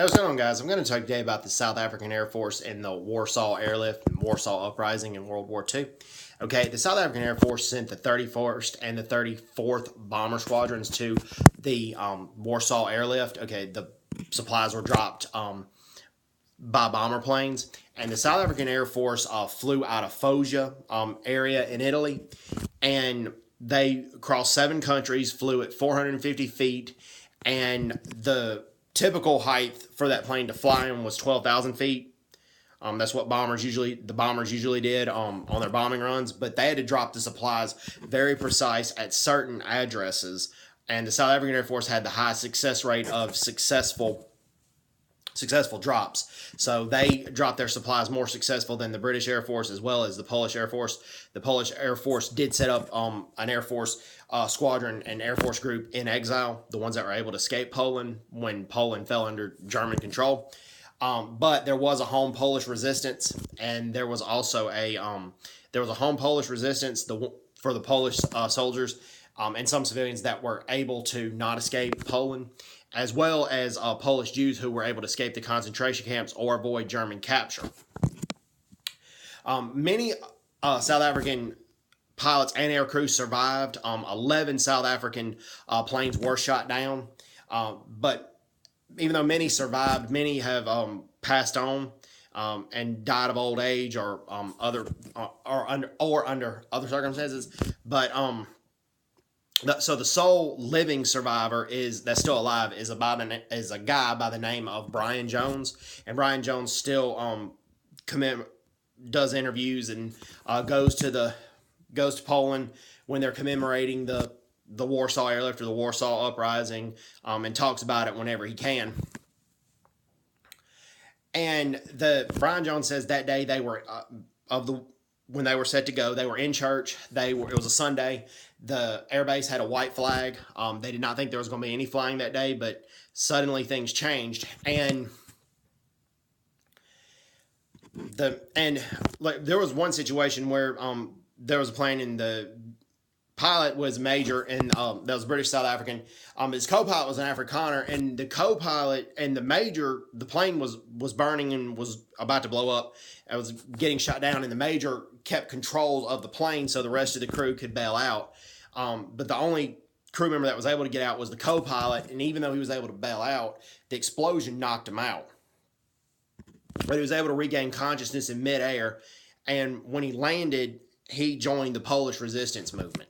Hey, what's going on, guys? I'm going to talk today about the South African Air Force and the Warsaw Airlift and Warsaw Uprising in World War II. Okay, the South African Air Force sent the 31st and the 34th Bomber Squadrons to the Warsaw Airlift. Okay, the supplies were dropped by bomber planes, and the South African Air Force flew out of Foggia area in Italy, and they crossed 7 countries, flew at 450 feet, and the typical height for that plane to fly in was 12,000 feet. That's what the bombers usually did on their bombing runs, but they had to drop the supplies very precise at certain addresses, and the South African Air Force had the high success rate of successful drops. So they dropped their supplies more successful than the British Air Force as well as the Polish Air Force. The Polish Air Force did set up an Air Force squadron and Air Force group in exile, the ones that were able to escape Poland when Poland fell under German control. But there was a home Polish resistance, and there was also a home Polish resistance for the Polish soldiers and some civilians that were able to not escape Poland, as well as Polish Jews who were able to escape the concentration camps or avoid German capture. Many South African pilots and air crews survived. 11 South African planes were shot down, but even though many survived, many have passed on and died of old age or under other circumstances. But so the sole living survivor that's still alive is a guy by the name of Brian Jones, and Brian Jones still does interviews and goes to Poland when they're commemorating the Warsaw Airlift or the Warsaw Uprising, and talks about it whenever he can. And Brian Jones says that day they were when they were set to go, they were in church. It was a Sunday. The airbase had a white flag. They did not think there was going to be any flying that day, but suddenly things changed. And there was one situation where there was a plane and the pilot was major, and that was British South African. His co-pilot was an Afrikaner, and the co-pilot and the major, the plane was burning and was about to blow up. It was getting shot down, and the major kept control of the plane so the rest of the crew could bail out. But the only crew member that was able to get out was the co-pilot, and even though he was able to bail out, the explosion knocked him out. But he was able to regain consciousness in midair, and when he landed, he joined the Polish resistance movement.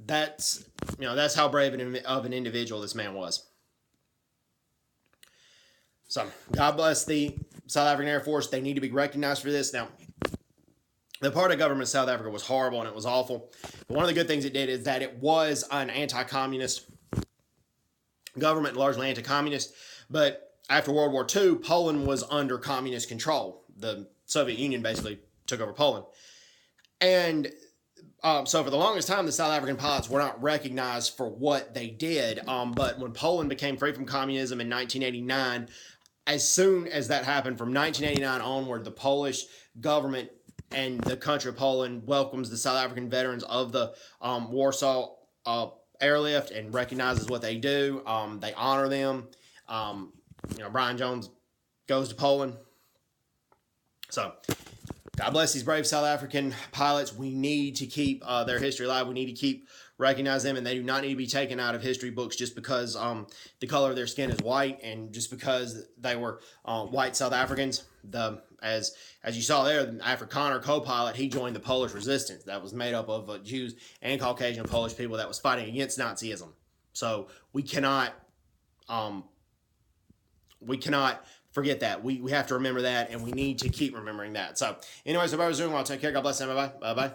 That's how brave of an individual this man was. So God bless the South African Air Force. They need to be recognized for this. Now, the part of government of South Africa was horrible and it was awful. But one of the good things it did is that it was an anti-communist government, largely anti-communist. But after World War II, Poland was under communist control. The Soviet Union basically took over Poland. And so for the longest time, the South African pilots were not recognized for what they did. But when Poland became free from communism in 1989, as soon as that happened, from 1989 onward, the Polish government and the country of Poland welcomes the South African veterans of the Warsaw Airlift and recognizes what they do. They honor them. Brian Jones goes to Poland. So God bless these brave South African pilots. We need to keep their history alive. We need to keep recognizing them, and they do not need to be taken out of history books just because the color of their skin is white and just because they were white South Africans. As you saw there, the Afrikaner co-pilot, he joined the Polish resistance that was made up of Jews and Caucasian Polish people that was fighting against Nazism. So we cannot forget that. We have to remember that, and we need to keep remembering that. So anyways, everybody was doing well. Take care. God bless them. Bye-bye. Bye-bye.